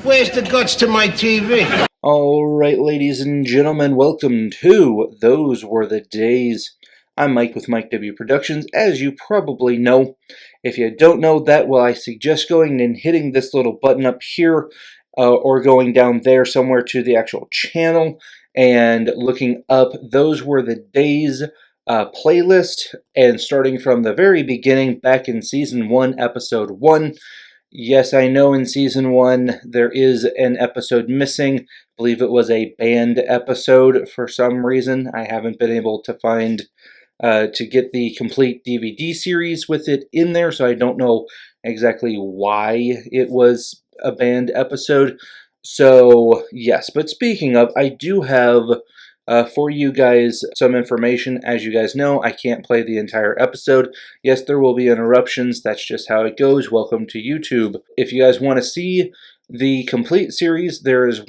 Where's the guts to my TV? Alright, ladies and gentlemen, welcome to Those Were the Days. I'm Mike with Mike W Productions, as you probably know. If you don't know that, well, I suggest going and hitting this little button up here, or going down there somewhere to the actual channel, and looking up Those Were the Days playlist, and starting from the very beginning, back in Season 1, Episode 1. Yes, I know in Season 1 there is an episode missing. I believe it was a banned episode for some reason. I haven't been able to find, to get the complete DVD series with it in there, so I don't know exactly why it was a banned episode. So, yes, but speaking of, I do have for you guys some information. As you guys know, I can't play the entire episode. Yes, there will be interruptions. That's just how it goes. Welcome to YouTube. If you guys want to see the complete series, there is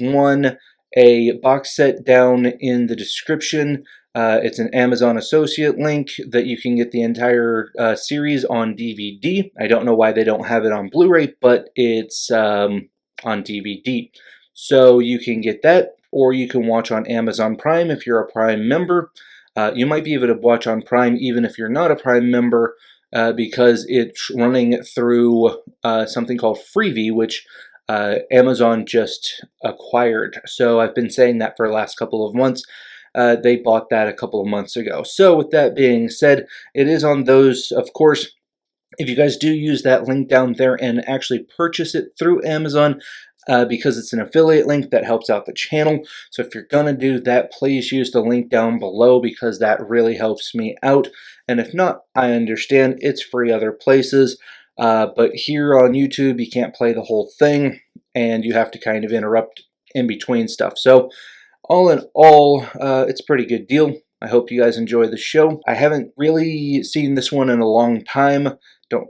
a box set down in the description. It's an Amazon associate link that you can get the entire series on DVD. I don't know why they don't have it on Blu-ray, but it's on DVD. So you can get that, or you can watch on Amazon Prime if you're a Prime member. You might be able to watch on Prime even if you're not a Prime member, because it's running through something called Freevee, which Amazon just acquired. So I've been saying that for the last couple of months. They bought that a couple of months ago. So with that being said, it is on those, of course. If you guys do use that link down there and actually purchase it through Amazon, because it's an affiliate link, that helps out the channel. So if you're gonna do that, please use the link down below, because that really helps me out. And if not, I understand, it's free other places. But here on YouTube, you can't play the whole thing, and you have to kind of interrupt in between stuff. So all in all, it's a pretty good deal. I hope you guys enjoy the show. I haven't really seen this one in a long time. Don't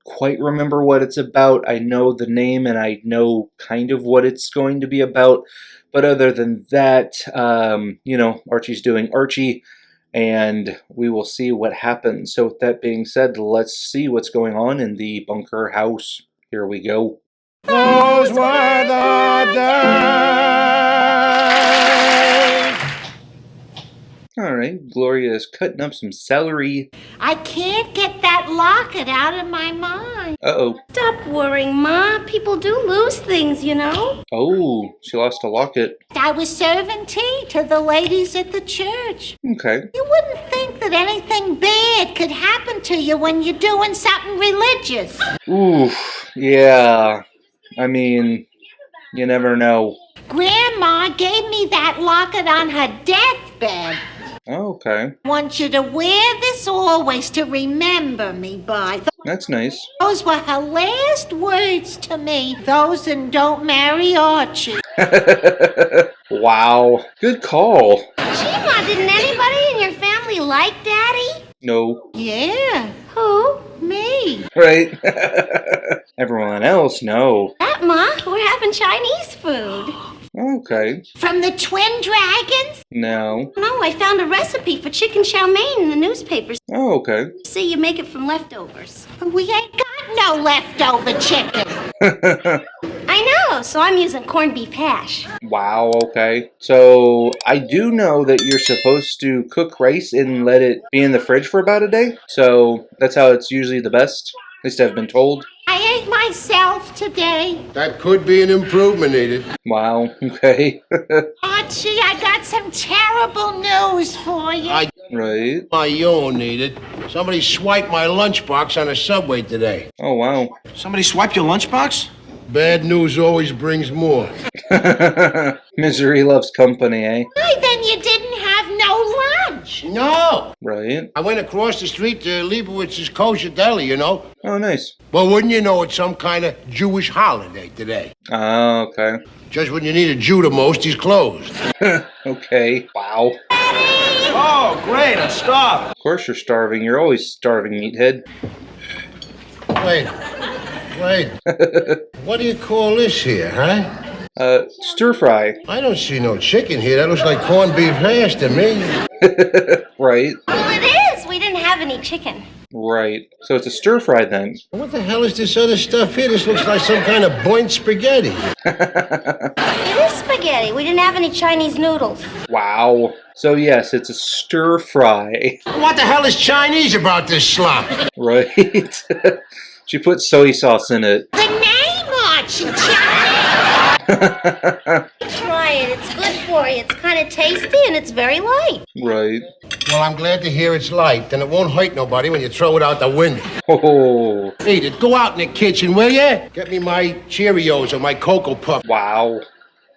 quite remember what it's about. I know the name and I know kind of what it's going to be about. But other than that, you know, Archie's doing Archie, and we will see what happens. So with that being said, let's see what's going on in the bunker house. Here we go. Those were the days. Alright, Gloria is cutting up some celery. I can't get that locket out of my mind. Uh-oh. Stop worrying, Ma. People do lose things, you know. Oh, she lost a locket. I was serving tea to the ladies at the church. Okay. You wouldn't think that anything bad could happen to you when you're doing something religious. Oof, yeah. I mean, you never know. Grandma gave me that locket on her deathbed. Oh, okay. I want you to wear this always to remember me by. That's nice. Those were her last words to me. Those and don't marry Archie. Wow. Good call. Gee, Ma, didn't anybody in your family like Daddy? No. Yeah. Who? Me. Right? Everyone else, no. That, Ma. We're having Chinese food. Okay. From the Twin Dragons? No. No, I found a recipe for chicken chow mein in the newspapers. Oh, okay. See, you make it from leftovers. We ain't got no leftover chicken. I know, so I'm using corned beef hash. Wow, okay. So, I do know that you're supposed to cook rice and let it be in the fridge for about a day. So, that's how it's usually the best. At least I've been told. I ate myself today. That could be an improvement, Edith. Wow, okay. Archie, I got some terrible news for you. Right. My own, Edith. Somebody swiped my lunchbox on a subway today. Oh, wow. Somebody swiped your lunchbox? Bad news always brings more. Misery loves company, eh? Why, then you didn't have no lunch. No! Right. I went across the street to Leibowitz's Kosher Deli, you know. Oh, nice. Well, wouldn't you know, it's some kind of Jewish holiday today. Oh, okay. Just when you need a Jew the most, he's closed. Okay. Wow. Oh, great, I'm starving. Of course you're starving. You're always starving, meathead. Wait. What do you call this here, huh? Stir fry. I don't see no chicken here. That looks like corned beef hash to me. Right. Well, it is. We didn't have any chicken. Right. So it's a stir fry then. What the hell is this other stuff here? This looks like some kind of boiled spaghetti. It is spaghetti. We didn't have any Chinese noodles. Wow. So yes, it's a stir fry. What the hell is Chinese about this slop? Right. She put soy sauce in it. The name, Archie China. Try it. It's good for you. It's kind of tasty and it's very light. Right. Well, I'm glad to hear it's light. Then it won't hurt nobody when you throw it out the window. Oh. Eat it. Go out in the kitchen, will you? Get me my Cheerios or my Cocoa Puff. Wow.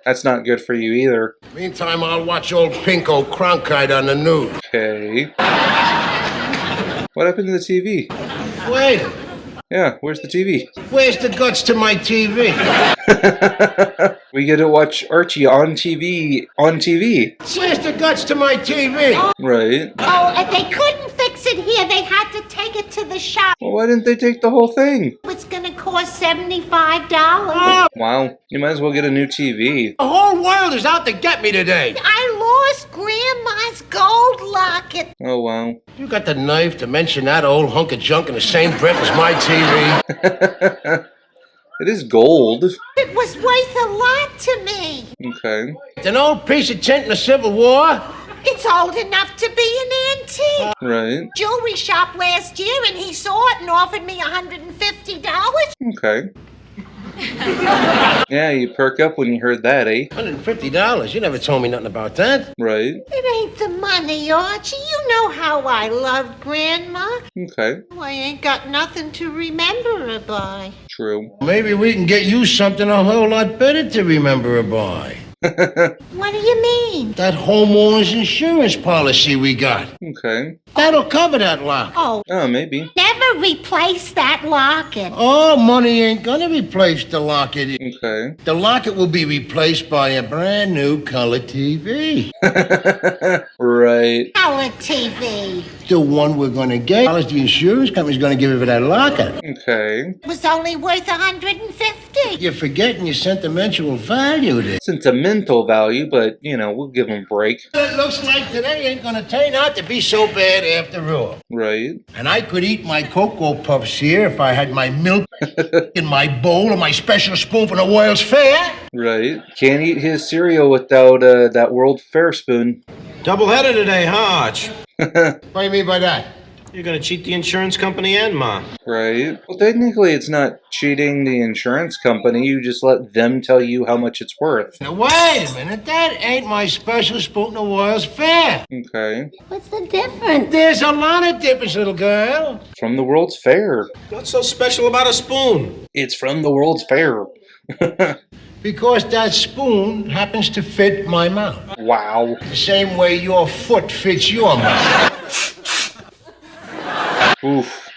That's not good for you either. Meantime, I'll watch old Pinko Cronkite on the news. Okay. What happened to the TV? Wait a minute. Yeah, where's the TV? Where's the guts to my TV? We get to watch Archie on TV. On TV. Where's the guts to my TV? Right. Oh, they couldn't fix it here. They had to take it to the shop. Well, why didn't they take the whole thing? It's gonna cost $75. Wow. You might as well get a new TV. The whole world is out to get me today. I lost Grandma's gold locket. Oh, wow. You got the nerve to mention that old hunk of junk in the same breath as my TV? It is gold. It was worth a lot to me. Okay. It's an old piece of tin in the Civil War. It's old enough to be an antique. Right. Jewelry shop last year, and he saw it and offered me $150. Okay. Yeah, you perk up when you heard that, eh? $150? You never told me nothing about that. Right. It ain't the money, Archie. You know how I loved Grandma. Okay. I ain't got nothing to remember her by. True. Maybe we can get you something a whole lot better to remember her by. What do you mean? That homeowner's insurance policy we got. Okay. That'll cover that lock. Oh, Oh, maybe. never replace that locket. Oh, money ain't gonna replace the locket. Okay. The locket will be replaced by a brand new color TV. Right. Color TV. The one we're gonna get. The insurance company's gonna give it that locket. Okay. Was only worth $150. You're forgetting your sentimental value there. Sentimental value, but, you know, we'll give them a break. It looks like today ain't gonna turn out to be so bad after all. Right. And I could eat my Cocoa Puffs here if I had my milk in my bowl or my special spoon from the World's Fair. Right. Can't eat his cereal without that World Fair spoon. Double-header today, huh, Arch? What do you mean by that? You're gonna cheat the insurance company and Ma. Right. Well, technically, it's not cheating the insurance company. You just let them tell you how much it's worth. Now, wait a minute. That ain't my special spoon from the World's Fair. Okay. What's the difference? There's a lot of difference, little girl. From the World's Fair. What's so special about a spoon? It's from the World's Fair. Because that spoon happens to fit my mouth. Wow. The same way your foot fits your mouth. Oof.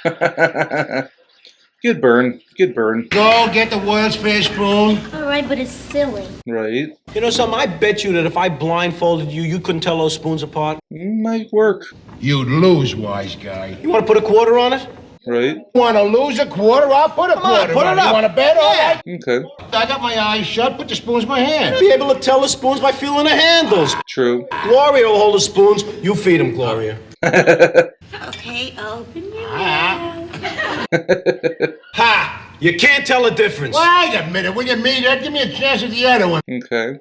Good burn. Good burn. Go get the World's Fair spoon. All right, but it's silly. Right. You know something? I bet you that if I blindfolded you, you couldn't tell those spoons apart. Might work. You'd lose, wise guy. You want to put a quarter on it? Right. Want to lose a quarter? I'll put a Come on, quarter put on it You up. want to bet? All right. Okay. I got my eyes shut. Put the spoons in my hand. Be able to tell the spoons by feeling the handles. True. Gloria will hold the spoons. You feed them, Gloria. Okay, open your mouth. Ha! You can't tell the difference. Wait a minute. Will you mean that? Give me a chance at the other one. Okay.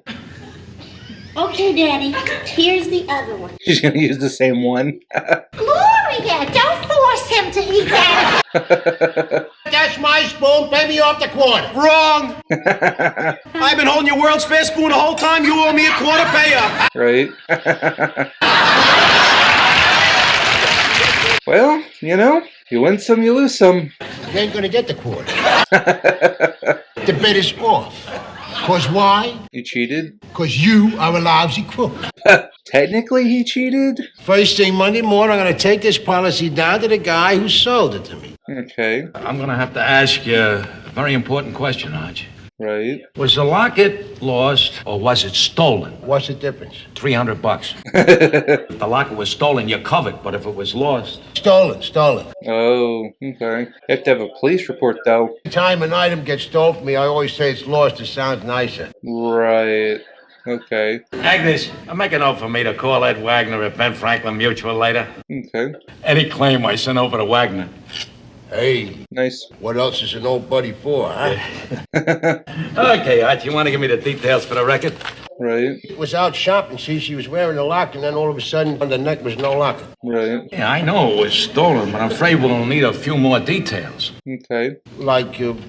Okay, Daddy. Here's the other one. She's gonna use the same one. Gloria, don't force him to eat that. That's my spoon. Pay me off the quarter. Wrong! I've been holding your World's Fair spoon the whole time. You owe me a quarter pay up. Right. Well, you know, you win some, you lose some. You ain't gonna get the quarter. The bet is off. Cause why? You cheated? Cause you are a lousy crook. Technically, he cheated? First thing Monday morning, I'm gonna take this policy down to the guy who sold it to me. Okay. I'm gonna have to ask you a very important question, Arch. Right. Was the locket lost or was it stolen? What's the difference? $300. If the locket was stolen, you're covered, but if it was lost... Stolen. Oh, okay. You have to have a police report, though. Time an item gets stolen from me, I always say it's lost. It sounds nicer. Right. Okay. Agnes, make a note for me to call Ed Wagner at Ben Franklin Mutual later. Okay. Any claim I sent over to Wagner. Hey, Nice. what else is an old buddy for, huh? Okay, Art, you want to give me the details for the record? Right. Was out shopping, see, she was wearing a lock, and then all of a sudden, on the neck was no lock. Right. Yeah, I know it was stolen, but I'm afraid we'll need a few more details. Okay. Like, Who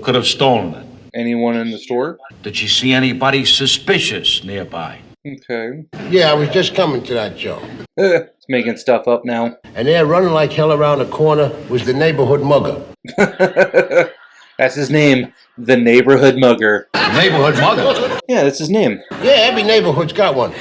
could have stolen it? Anyone in the store? Did you see anybody suspicious nearby? Okay. yeah, I was just coming to that, Joe. It's making stuff up now. And there, running like hell around the corner, was the neighborhood mugger. That's his name. The neighborhood mugger. Neighborhood mugger. Yeah, that's his name. Yeah, every neighborhood's got one.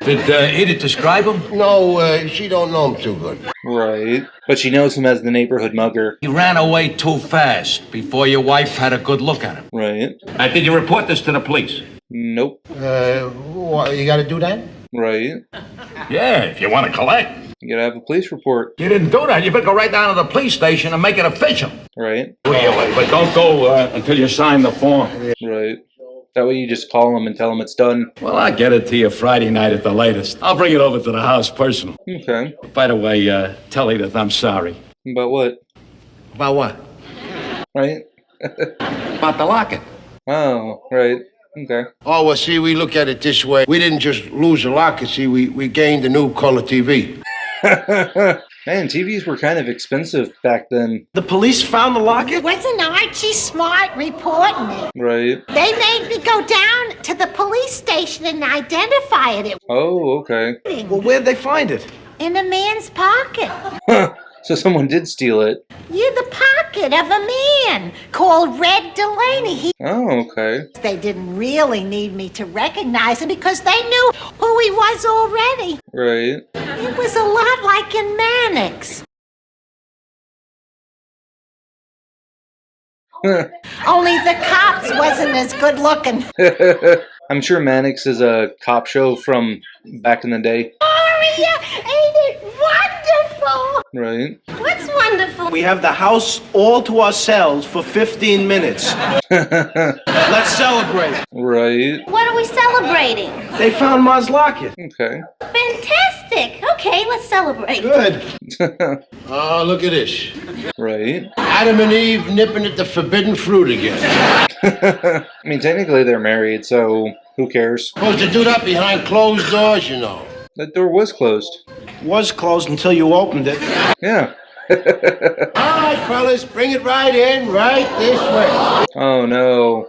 Did Edith describe him? No, she don't know him too good. Right. But she knows him as the neighborhood mugger. He ran away too fast before your wife had a good look at him. Right. Did you report this to the police? Nope. What, you gotta do that? Right. Yeah, if you want to collect. You gotta have a police report. You didn't do that. You better go right down to the police station and make it official. Right. But don't go until you sign the form. Right. That way you just call them and tell them it's done. Well, I'll get it to you Friday night at the latest. I'll bring it over to the house personal. Okay. By the way, tell Edith I'm sorry. About what? About what? Right? About the locket. Oh, right. Okay. Oh, well, see, we look at it this way. We didn't just lose a locket, see, we gained a new color TV. Man, TVs were kind of expensive back then. The police found the locket? Wasn't Archie smart reporting it? Right. They made me go down to the police station and identify it. Oh, okay. Well, where'd they find it? In a man's pocket. So someone did steal it. Yeah, the pocket of a man called Red Delaney. Oh, okay. They didn't really need me to recognize him because they knew who he was already. Right. It was a lot like in Mannix. Only the cops wasn't as good looking. I'm sure Mannix is a cop show from back in the day. Gloria, ain't it wonderful? Right. What's wonderful? We have the house all to ourselves for 15 minutes. Let's celebrate. Right. What are we celebrating? They found Ma's locket. Okay. Fantastic. Okay, let's celebrate. Good. Oh, look at this. Right. Adam and Eve nipping at the forbidden fruit again. I mean, technically they're married, so who cares? Supposed to do that behind closed doors, you know. That door was closed. Was closed until you opened it. Yeah. All right, fellas, bring it right in, right this way. Oh, no.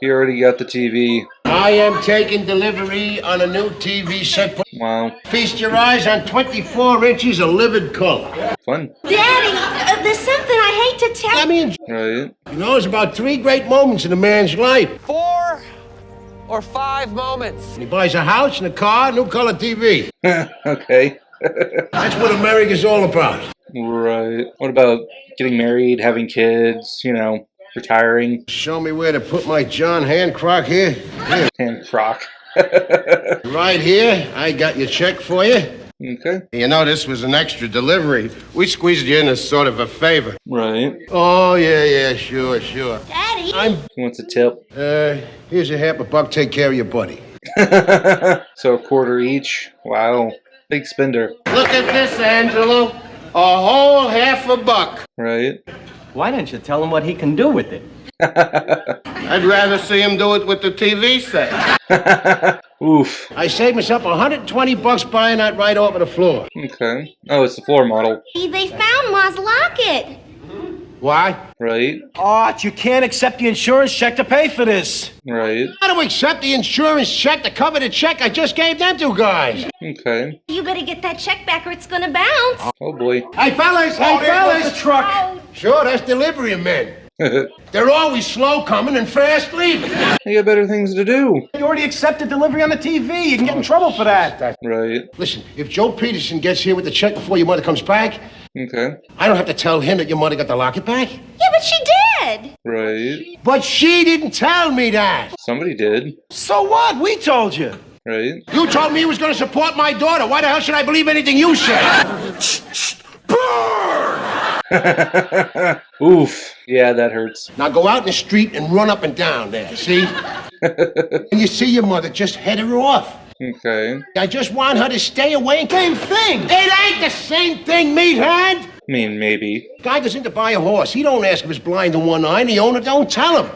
He already got the TV. I am taking delivery on a new TV set. Wow. Feast your eyes on 24 inches of livid color. Fun. Daddy, there's something I hate to tell I mean, Right. you know, it's about 3 great moments in a man's life. 4 or 5 moments. He buys a house and a car, new color TV. Okay. That's what America's all about. Right. What about getting married, having kids, retiring? Show me where to put my John Hancock here. Here. And crock. Right here, I got your check for you. Okay. You know, this was an extra delivery. We squeezed you in as sort of a favor. Right. Oh, yeah, sure. Daddy. He wants a tip. Here's a $1/2. Take care of your buddy. So a quarter each. Wow. Big spender. Look at this, Angelo. A whole $1/2. Right. Why didn't you tell him what he can do with it? I'd rather see him do it with the TV set. Oof. I saved myself $120 buying that right off of the floor. Okay. Oh, it's the floor model. They found Ma's locket. Why? Right. Art, you can't accept the insurance check to pay for this. Right. How do I accept the insurance check to cover the check I just gave them 2 guys? Okay. You better get that check back or it's gonna bounce. Oh, boy. Hey, fellas! Oh, there goes the truck. Sure, that's delivery men. They're always slow coming and fast leaving. You got better things to do. You already accepted delivery on the TV. You can get in trouble for that. Right. Listen, if Joe Peterson gets here with the check before your mother comes back, Okay. I don't have to tell him that your mother got the locket back. Yeah, but she did. Right. But she didn't tell me that. Somebody did. So what? We told you. Right. You told me you was going to support my daughter. Why the hell should I believe anything you say? Oof. Yeah, that hurts. Now go out in the street and run up and down there, see? When you see your mother, just head her off. Okay. I just want her to stay away and same thing. It ain't the same thing, meathead. I mean, maybe. Guy goes in to buy a horse. He don't ask if he's blind in one eye, and the owner don't tell him.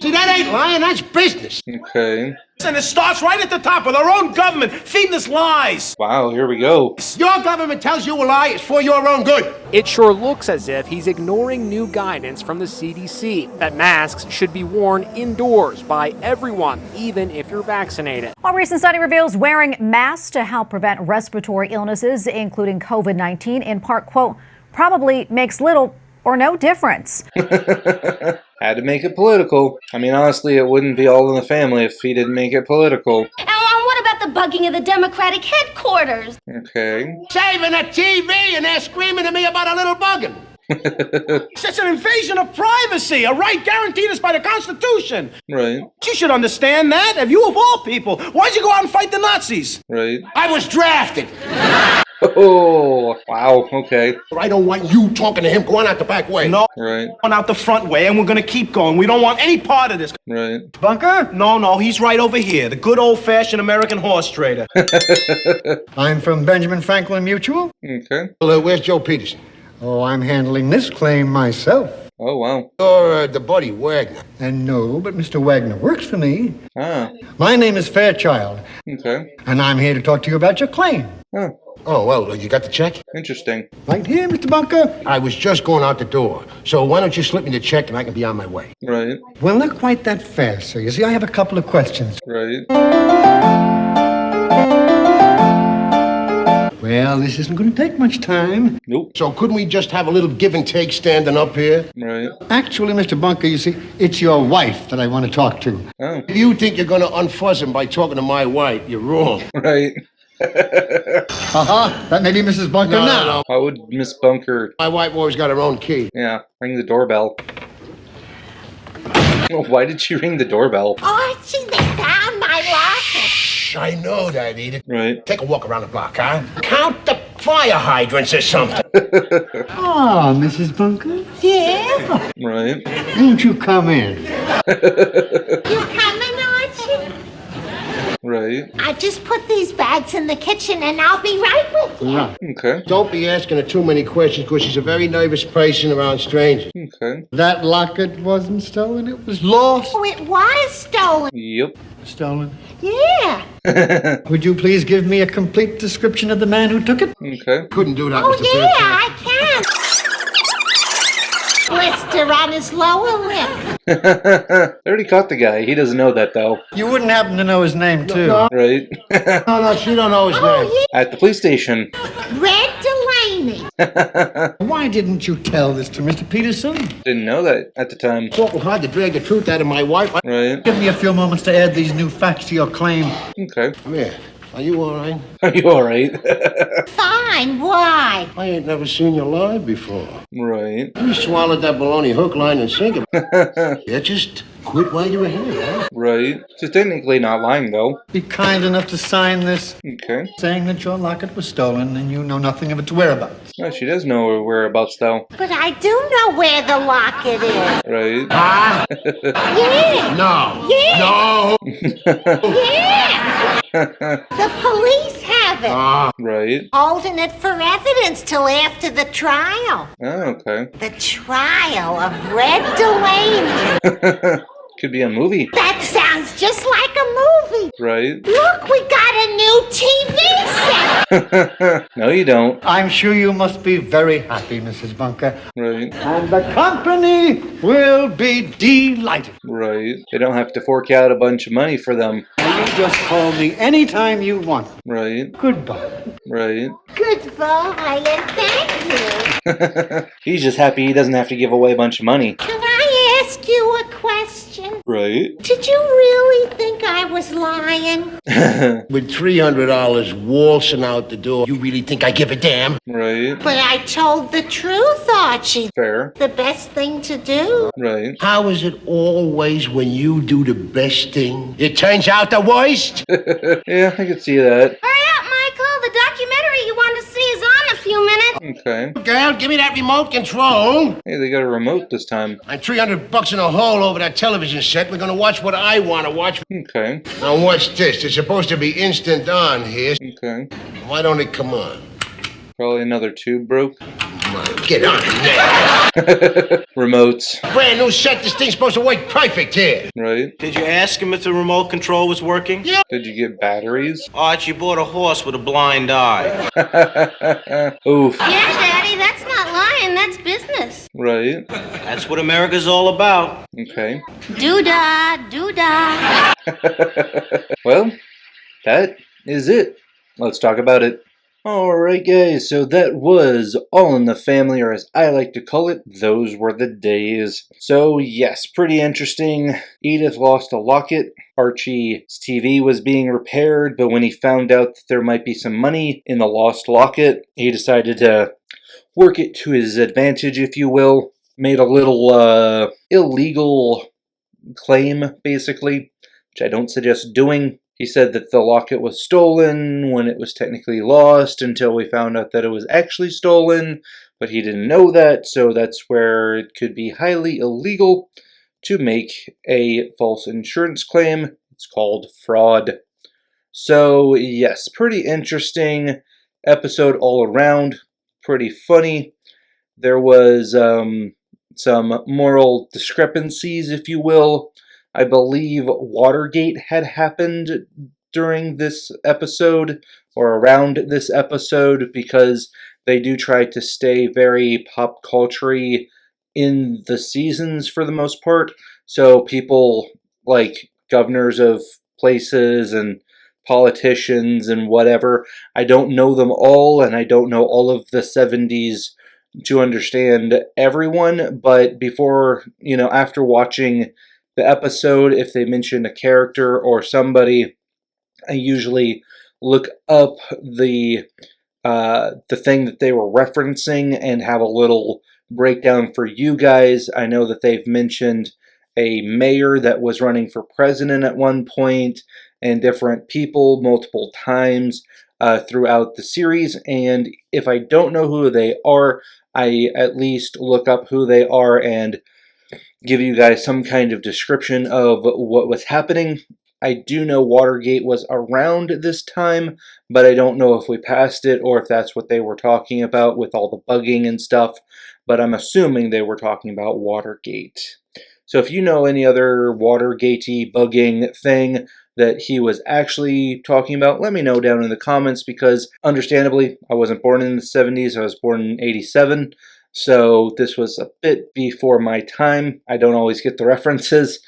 See, that ain't lying, that's business. Okay. And it starts right at the top with our own government feeding us lies. Wow, here we go. Your government tells you a lie, it's for your own good. It sure looks as if he's ignoring new guidance from the CDC that masks should be worn indoors by everyone, even if you're vaccinated. A recent study reveals wearing masks to help prevent respiratory illnesses, including COVID-19, in part, quote, probably makes little or no difference. Had to make it political. I mean, honestly, it wouldn't be All in the Family if he didn't make it political. And what about the bugging of the Democratic headquarters? Okay. Saving a TV, and they're screaming at me about a little bugging. It's an invasion of privacy, a right guaranteed us by the Constitution. Right. You should understand that. If you of all people, why'd you go out and fight the Nazis? Right. I was drafted. Oh, wow. Okay. I don't want you talking to him. Go on out the back way. No, Right. going out the front way, and we're gonna keep going. We don't want any part of this. Right. Bunker? No, he's right over here. The good old-fashioned American horse trader. I'm from Benjamin Franklin Mutual. Okay. Well, where's Joe Peterson? Oh, I'm handling this claim myself. Oh, wow. You're the buddy, Wagner. And no, but Mr. Wagner works for me. Ah. My name is Fairchild, Okay. and I'm here to talk to you about your claim. Oh, Oh, well, you got the check? interesting. Right here, Mr. Bunker. I was just going out the door. So why don't you slip me the check and I can be on my way? Right. Well, not quite that fast, sir. You see, I have a couple of questions. Right. Well, this isn't going to take much time. Nope. So couldn't we just have a little give and take standing up here? Right. Actually, Mr. Bunker, you see, it's your wife that I want to talk to. Oh. If you think you're going to unfuzz him by talking to my wife, you're wrong. Right. That may be Mrs. Bunker now. No. Why would Miss Bunker... My wife always got her own key. Yeah, ring the doorbell. Oh, why did she ring the doorbell? Archie, they found my locket. Shh, I know that, Edith. Right. Take a walk around the block, huh? Count the fire hydrants or something. Ah, Mrs. Bunker. Yeah? Right. Won't you come in? You coming, Archie? Right. I just put these bags in the kitchen and I'll be right with you. Right. Okay. Don't be asking her too many questions because she's a very nervous person around strangers. Okay. That locket wasn't stolen. It was lost. Oh, it was stolen. Yep. Stolen. Yeah. Would you please give me a complete description of the man who took it? Okay. Couldn't do that, Oh, Mr. yeah, Fairchild. I can. Blister on his lower lip. I already caught the guy. He doesn't know that, though. You wouldn't happen to know his name, too. Right. No, she don't know his name. Oh, At the police station. yeah. Red Delaney. Why didn't you tell this to Mr. Peterson? Didn't know that at the time. It's awful hard to drag the truth out of my wife. Right. Give me a few moments to add these new facts to your claim. Okay. Come here. Are you all right? Are you alright? Fine, why? I ain't never seen you live before. Right. You swallowed that baloney hook, line, and sinker. Yeah, just quit while you're ahead, huh? Right. She's technically not lying, though. Be kind enough to sign this, Okay. saying that your locket was stolen and you know nothing of its whereabouts. No, she does know her whereabouts, though. But I do know where the locket is. Right. Ah! Yeah. No. Yeah. No. Yeah. The police have it. Ah. Right. Holding it for evidence till after the trial. Oh, okay. The trial of Red Delaney. Could be a movie. That sounds just like a movie. Right. Look, we got a new TV set. No, you don't. I'm sure you must be very happy, Mrs. Bunker. Right. And the company will be delighted. Right. They don't have to fork out a bunch of money for them. You just call me anytime you want. Right. Goodbye. Right. Goodbye and thank you. He's just happy he doesn't have to give away a bunch of money. Can I ask you a question? Right. Did you really think I was lying? With $300 waltzing out the door, you really think I give a damn? Right. But I told the truth, Archie. Fair. The best thing to do. Right. How is it always when you do the best thing, it turns out the worst? Yeah, I could see that. Hurry up, Michael. The documentary you want to see is on in a few minutes. Okay. Girl, give me that remote control. Hey, they got a remote this time. I'm $300 in a hole over that television set. We're gonna watch what I want to watch. Okay. Now watch this. It's supposed to be instant on here. Okay. Why don't it come on? Probably another tube broke. Get on there. Remotes. Brand new set. This thing's supposed to work perfect here. Right. Did you ask him if the remote control was working? Yeah. Did you get batteries? Archie bought a horse with a blind eye. Oof. Yeah, Daddy, that's not lying. That's business. Right. That's what America's all about. Okay. Doo-dah, doo-dah. Well, that is it. Let's talk about it. Alright guys, so that was All in the Family, or as I like to call it, Those Were the Days. So yes, pretty interesting. Edith lost a locket. Archie's TV was being repaired, but when he found out that there might be some money in the lost locket, he decided to work it to his advantage, if you will. Made a little illegal claim, basically, which I don't suggest doing. He said that the locket was stolen when it was technically lost until we found out that it was actually stolen, but he didn't know that, so that's where it could be highly illegal to make a false insurance claim. It's called fraud. So yes, pretty interesting episode all around. Pretty funny. There was some moral discrepancies, if you will. I believe Watergate had happened during this episode, or around this episode, because they do try to stay very pop culture-y in the seasons for the most part. So people like governors of places and politicians and whatever, I don't know them all, and I don't know all of the 70s to understand everyone, but before, after watching the episode, if they mention a character or somebody, I usually look up the thing that they were referencing and have a little breakdown for you guys. I know that they've mentioned a mayor that was running for president at one point and different people multiple times throughout the series, and if I don't know who they are, I at least look up who they are and give you guys some kind of description of what was happening. I do know Watergate was around this time, but I don't know if we passed it or if that's what they were talking about with all the bugging and stuff, but I'm assuming they were talking about Watergate. So if you know any other Watergate-y bugging thing that he was actually talking about, let me know down in the comments, because understandably, I wasn't born in the 70s, I was born in 87, so this was a bit before my time. I don't always get the references,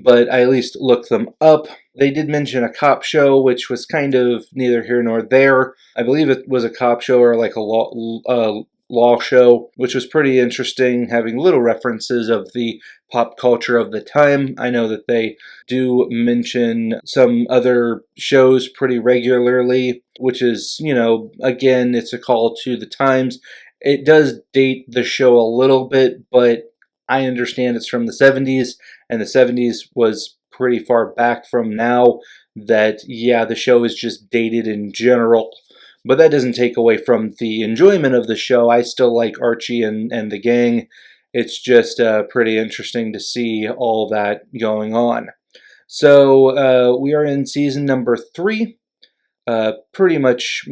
but I at least look them up. They did mention a cop show, which was kind of neither here nor there. I believe it was a cop show or like a law show, which was pretty interesting, having little references of the pop culture of the time. I know that they do mention some other shows pretty regularly, which is, again, it's a call to the times. It does date the show a little bit, but I understand it's from the 70s, and the 70s was pretty far back from now that, yeah, the show is just dated in general. But that doesn't take away from the enjoyment of the show. I still like Archie and the gang. It's just pretty interesting to see all that going on. So we are in season number 3. Pretty much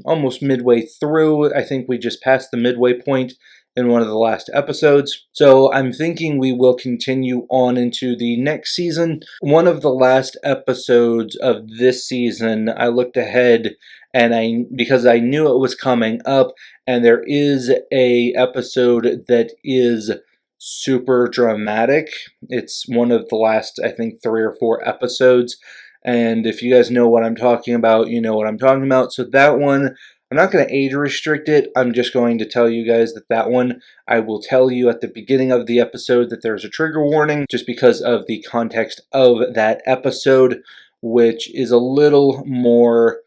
almost midway through. I think we just passed the midway point in one of the last episodes. So I'm thinking we will continue on into the next season. One of the last episodes of this season, I looked ahead and because I knew it was coming up, and there is a episode that is super dramatic. It's one of the last, I think, 3 or 4 episodes. And if you guys know what I'm talking about, you know what I'm talking about. So that one, I'm not going to age restrict it. I'm just going to tell you guys that one, I will tell you at the beginning of the episode that there's a trigger warning, just because of the context of that episode, which is a little more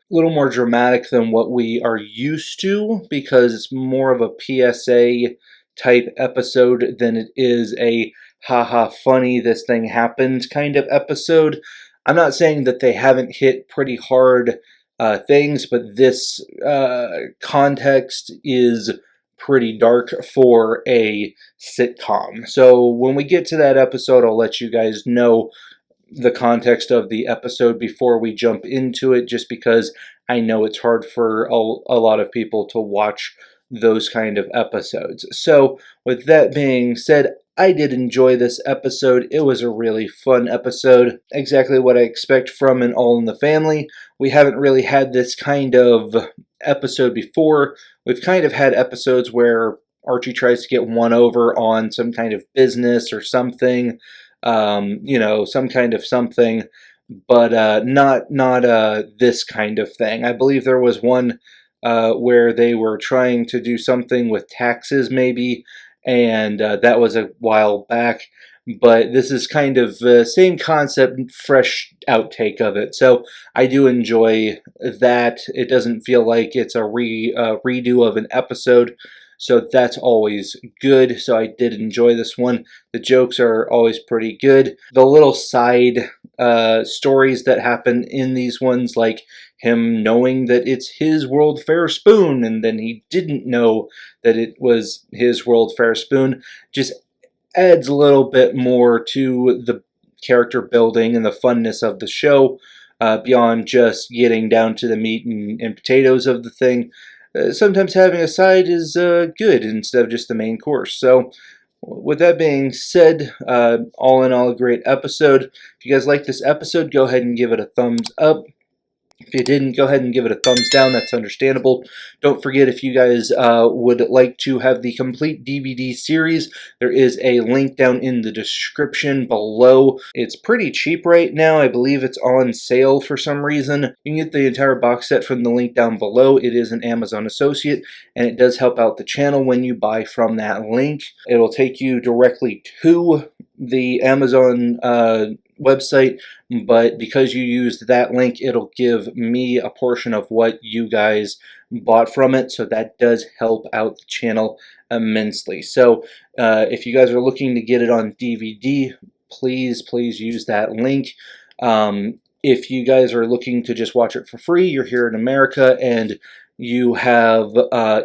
dramatic than what we are used to, because it's more of a PSA type episode than it is a haha funny this thing happened kind of episode. I'm not saying that they haven't hit pretty hard things, but this context is pretty dark for a sitcom. So when we get to that episode, I'll let you guys know the context of the episode before we jump into it, just because I know it's hard for a lot of people to watch those kind of episodes. So with that being said, I did enjoy this episode. It was a really fun episode. Exactly what I expect from an All in the Family. We haven't really had this kind of episode before. We've kind of had episodes where Archie tries to get one over on some kind of business or something, you know, some kind of something, but not this kind of thing. I believe there was one where they were trying to do something with taxes, maybe, and that was a while back. But this is kind of the same concept, fresh outtake of it. So I do enjoy that. It doesn't feel like it's a redo of an episode. So that's always good. So I did enjoy this one. The jokes are always pretty good. The little side stories that happen in these ones, like him knowing that it's his World Fair spoon and then he didn't know that it was his World Fair spoon, just adds a little bit more to the character building and the funness of the show, beyond just getting down to the meat and potatoes of the thing. Sometimes having a side is good instead of just the main course. So with that being said, all in all, a great episode. If you guys like this episode, go ahead and give it a thumbs up. If you didn't, go ahead and give it a thumbs down. That's understandable. Don't forget, if you guys would like to have the complete DVD series, there is a link down in the description below. It's pretty cheap right now. I believe it's on sale for some reason. You can get the entire box set from the link down below. It is an Amazon associate, and it does help out the channel when you buy from that link. It'll take you directly to the Amazon website, but because you used that link, it'll give me a portion of what you guys bought from it, so that does help out the channel immensely. So if you guys are looking to get it on DVD, please use that link. If you guys are looking to just watch it for free, you're here in America and you have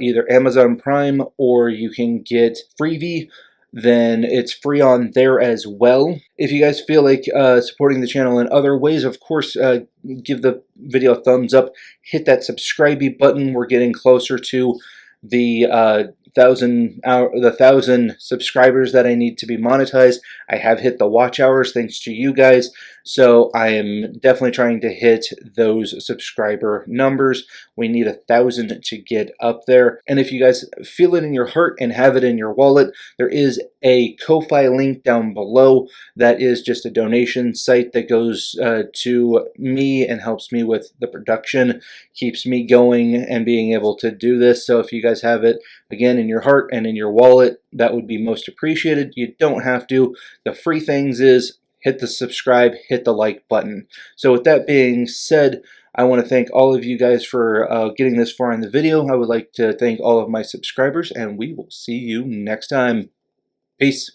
either Amazon Prime or you can get Freevee, then it's free on there as well. If you guys feel like supporting the channel in other ways, of course, give the video a thumbs up, hit that subscribe button. We're getting closer to the 1,000 subscribers that I need to be monetized. I have hit the watch hours thanks to you guys, so I am definitely trying to hit those subscriber numbers. We need 1,000 to get up there. And if you guys feel it in your heart and have it in your wallet, there is a Ko-Fi link down below. That is just a donation site that goes to me and helps me with the production, keeps me going and being able to do this. So if you guys have it, again, in your heart and in your wallet, that would be most appreciated. You don't have to. The free things is hit the subscribe, hit the like button. So with that being said, I want to thank all of you guys for getting this far in the video. I would like to thank all of my subscribers, and we will see you next time. Peace.